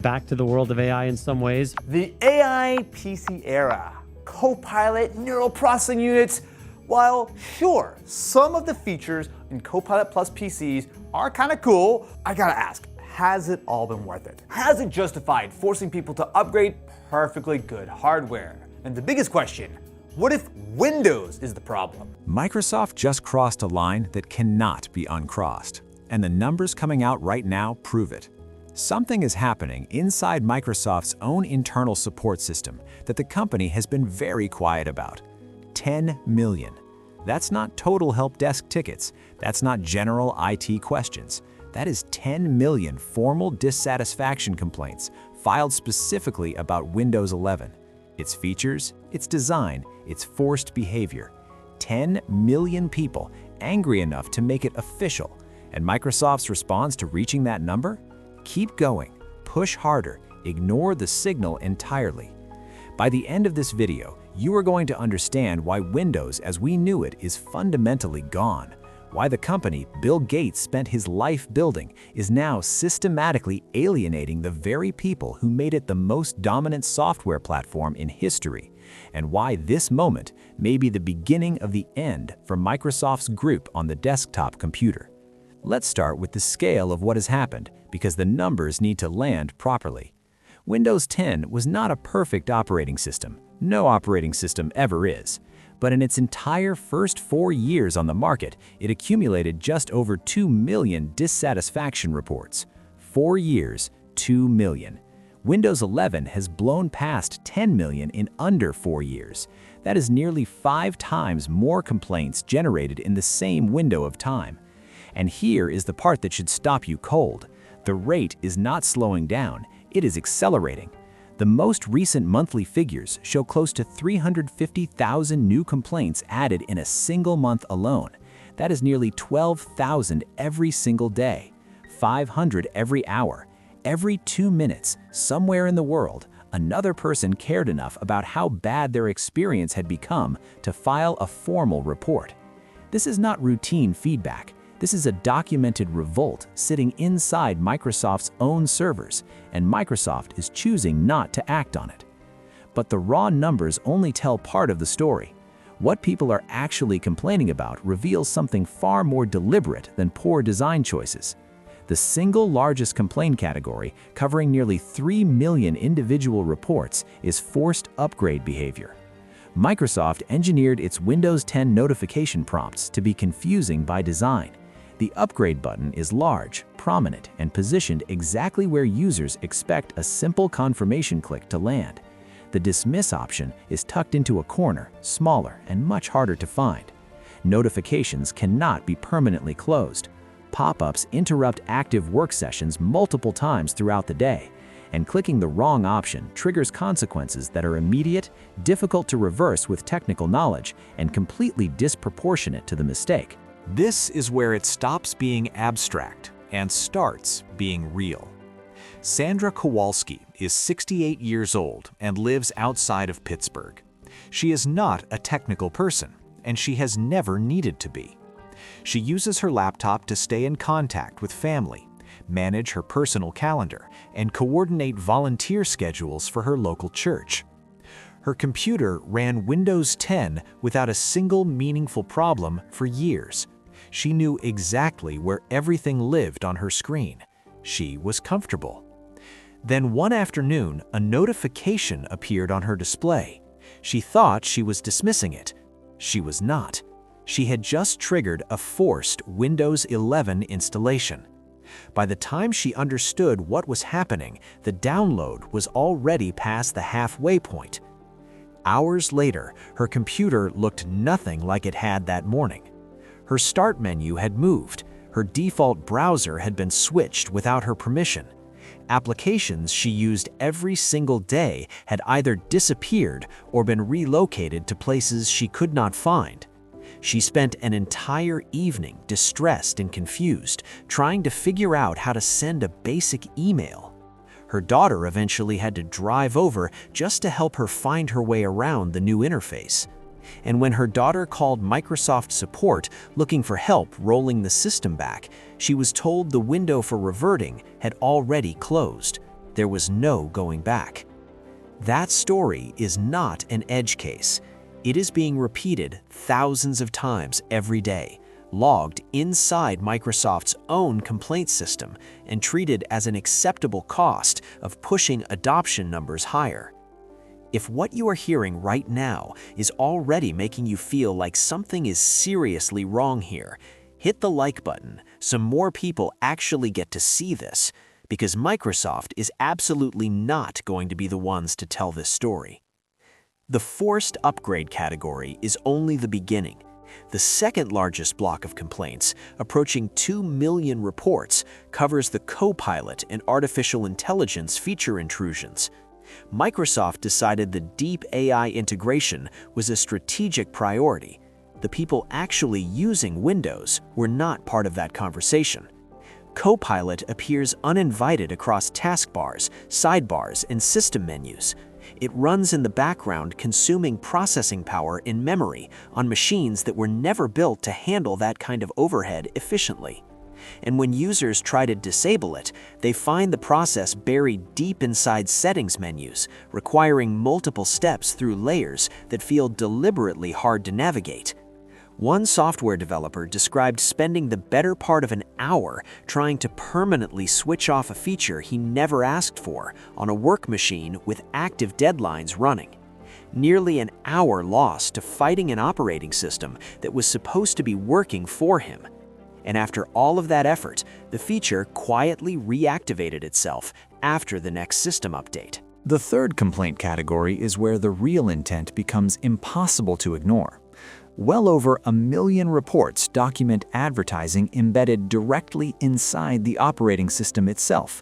Back to the world of AI in some ways. The AI PC era. Copilot, neural processing units. While sure, some of the features in Copilot Plus PCs are kind of cool, I gotta ask, has it all been worth it? Has it justified forcing people to upgrade perfectly good hardware? And the biggest question, what if Windows is the problem? Microsoft just crossed a line that cannot be uncrossed, and the numbers coming out right now prove it. Something is happening inside Microsoft's own internal support system that the company has been very quiet about. 10 million. That's not total help desk tickets. That's not general IT questions. That is 10 million formal dissatisfaction complaints filed specifically about Windows 11. Its features, its design, its forced behavior. 10 million people angry enough to make it official. And Microsoft's response to reaching that number? Keep going, push harder, ignore the signal entirely. By the end of this video, you are going to understand why Windows as we knew it is fundamentally gone, why the company Bill Gates spent his life building is now systematically alienating the very people who made it the most dominant software platform in history, and why this moment may be the beginning of the end for Microsoft's grip on the desktop computer. Let's start with the scale of what has happened, because the numbers need to land properly. Windows 10 was not a perfect operating system. No operating system ever is. But in its entire first 4 years on the market, it accumulated just over 2 million dissatisfaction reports. 4 years, 2 million. Windows 11 has blown past 10 million in under 4 years. That is nearly 5 times more complaints generated in the same window of time. And here is the part that should stop you cold. The rate is not slowing down, it is accelerating. The most recent monthly figures show close to 350,000 new complaints added in a single month alone. That is nearly 12,000 every single day, 500 every hour. Every 2 minutes, somewhere in the world, another person cared enough about how bad their experience had become to file a formal report. This is not routine feedback. This is a documented revolt sitting inside Microsoft's own servers, and Microsoft is choosing not to act on it. But the raw numbers only tell part of the story. What people are actually complaining about reveals something far more deliberate than poor design choices. The single largest complaint category, covering nearly 3 million individual reports, is forced upgrade behavior. Microsoft engineered its Windows 10 notification prompts to be confusing by design. The upgrade button is large, prominent, and positioned exactly where users expect a simple confirmation click to land. The dismiss option is tucked into a corner, smaller and much harder to find. Notifications cannot be permanently closed. Pop-ups interrupt active work sessions multiple times throughout the day, and clicking the wrong option triggers consequences that are immediate, difficult to reverse with technical knowledge, and completely disproportionate to the mistake. This is where it stops being abstract and starts being real. Sandra Kowalski is 68 years old and lives outside of Pittsburgh. She is not a technical person, and she has never needed to be. She uses her laptop to stay in contact with family, manage her personal calendar, and coordinate volunteer schedules for her local church. Her computer ran Windows 10 without a single meaningful problem for years. She knew exactly where everything lived on her screen. She was comfortable. Then one afternoon, a notification appeared on her display. She thought she was dismissing it. She was not. She had just triggered a forced Windows 11 installation. By the time she understood what was happening, the download was already past the halfway point. Hours later, her computer looked nothing like it had that morning. Her start menu had moved. Her default browser had been switched without her permission. Applications she used every single day had either disappeared or been relocated to places she could not find. She spent an entire evening distressed and confused, trying to figure out how to send a basic email. Her daughter eventually had to drive over just to help her find her way around the new interface. And when her daughter called Microsoft support looking for help rolling the system back, she was told the window for reverting had already closed. there was no going back. That story is not an edge case. It is being repeated thousands of times every day, logged inside Microsoft's own complaint system and treated as an acceptable cost of pushing adoption numbers higher. If what you are hearing right now is already making you feel like something is seriously wrong here, hit the like button so more people actually get to see this, because Microsoft is absolutely not going to be the ones to tell this story. The forced upgrade category is only the beginning. The second largest block of complaints, approaching 2 million reports, covers the Copilot and artificial intelligence feature intrusions. Microsoft decided the deep AI integration was a strategic priority. The people actually using Windows were not part of that conversation. Copilot appears uninvited across taskbars, sidebars, and system menus. It runs in the background, consuming processing power in memory on machines that were never built to handle that kind of overhead efficiently. And when users try to disable it, they find the process buried deep inside settings menus, requiring multiple steps through layers that feel deliberately hard to navigate. One software developer described spending the better part of an hour trying to permanently switch off a feature he never asked for on a work machine with active deadlines running. Nearly an hour lost to fighting an operating system that was supposed to be working for him. And after all of that effort, the feature quietly reactivated itself after the next system update. The third complaint category is where the real intent becomes impossible to ignore. Well over 1 million reports document advertising embedded directly inside the operating system itself.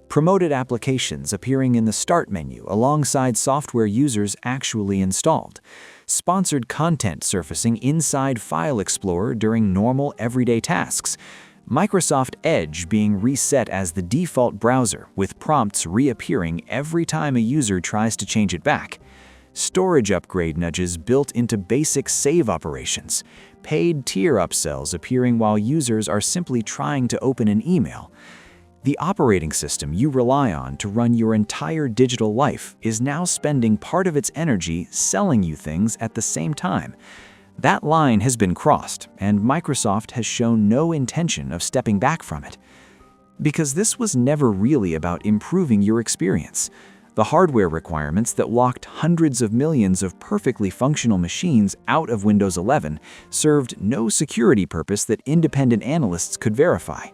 Promoted applications appearing in the Start menu alongside software users actually installed. Sponsored content surfacing inside File Explorer during normal everyday tasks. Microsoft Edge being reset as the default browser with prompts reappearing every time a user tries to change it back. Storage upgrade nudges built into basic save operations, paid tier upsells appearing while users are simply trying to open an email. The operating system you rely on to run your entire digital life is now spending part of its energy selling you things at the same time. That line has been crossed, and Microsoft has shown no intention of stepping back from it. Because this was never really about improving your experience. The hardware requirements that locked hundreds of millions of perfectly functional machines out of Windows 11 served no security purpose that independent analysts could verify.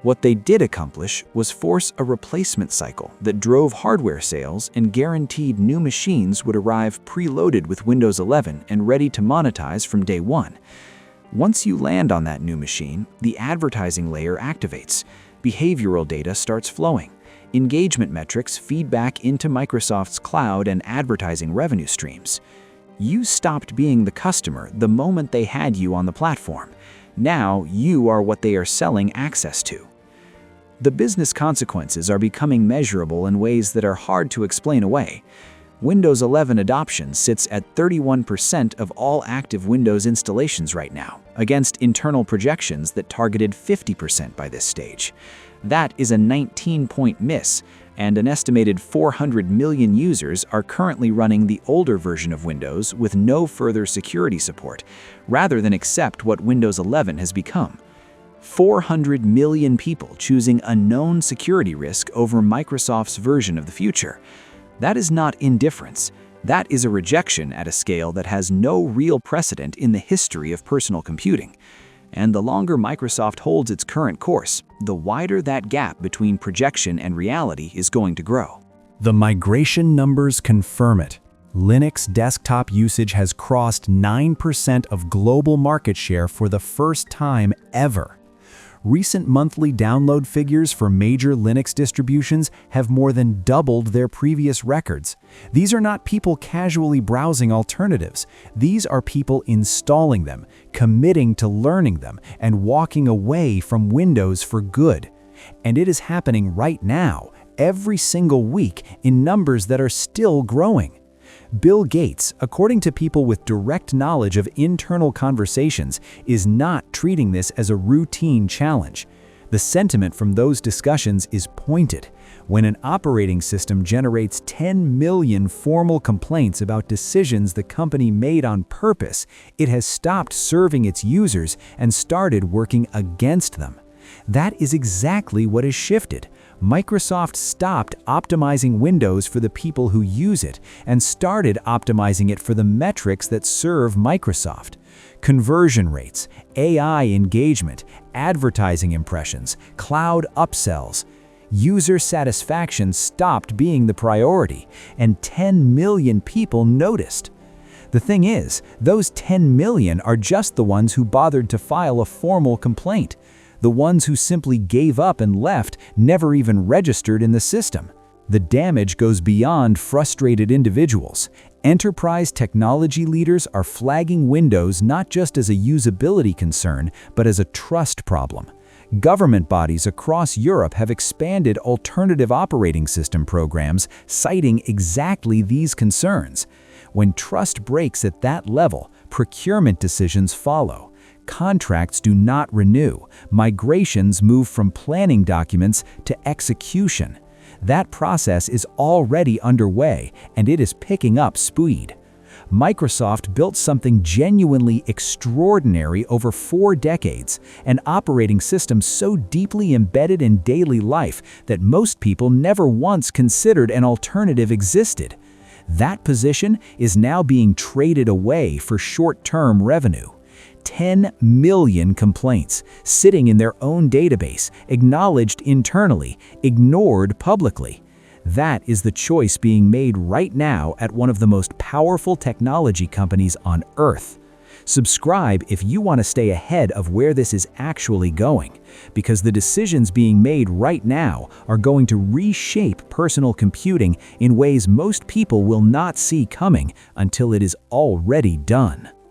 What they did accomplish was force a replacement cycle that drove hardware sales and guaranteed new machines would arrive preloaded with Windows 11 and ready to monetize from day one. Once you land on that new machine, the advertising layer activates. Behavioral data starts flowing. Engagement metrics feed back into Microsoft's cloud and advertising revenue streams. You stopped being the customer the moment they had you on the platform. Now you are what they are selling access to. The business consequences are becoming measurable in ways that are hard to explain away. Windows 11 adoption sits at 31% of all active Windows installations right now, against internal projections that targeted 50% by this stage. That is a 19-point miss, and an estimated 400 million users are currently running the older version of Windows with no further security support, rather than accept what Windows 11 has become. 400 million people choosing a known security risk over Microsoft's version of the future. That is not indifference. That is a rejection at a scale that has no real precedent in the history of personal computing. And the longer Microsoft holds its current course, the wider that gap between projection and reality is going to grow. The migration numbers confirm it. Linux desktop usage has crossed 9% of global market share for the first time ever. Recent monthly download figures for major Linux distributions have more than doubled their previous records. These are not people casually browsing alternatives. These are people installing them, committing to learning them, and walking away from Windows for good. And it is happening right now, every single week, in numbers that are still growing. Bill Gates, according to people with direct knowledge of internal conversations, is not treating this as a routine challenge. The sentiment from those discussions is pointed. When an operating system generates 10 million formal complaints about decisions the company made on purpose, it has stopped serving its users and started working against them. That is exactly what has shifted. Microsoft stopped optimizing Windows for the people who use it and started optimizing it for the metrics that serve Microsoft. Conversion rates, AI engagement, advertising impressions, cloud upsells. User satisfaction stopped being the priority, and 10 million people noticed. The thing is, those 10 million are just the ones who bothered to file a formal complaint. The ones who simply gave up and left never even registered in the system. The damage goes beyond frustrated individuals. Enterprise technology leaders are flagging Windows not just as a usability concern, but as a trust problem. Government bodies across Europe have expanded alternative operating system programs, citing exactly these concerns. When trust breaks at that level, procurement decisions follow. Contracts do not renew. Migrations move from planning documents to execution. That process is already underway, and it is picking up speed. Microsoft built something genuinely extraordinary over 4 decades, an operating system so deeply embedded in daily life that most people never once considered an alternative existed. That position is now being traded away for short-term revenue. 10 million complaints, sitting in their own database, acknowledged internally, ignored publicly. That is the choice being made right now at one of the most powerful technology companies on Earth. Subscribe if you want to stay ahead of where this is actually going, because the decisions being made right now are going to reshape personal computing in ways most people will not see coming until it is already done.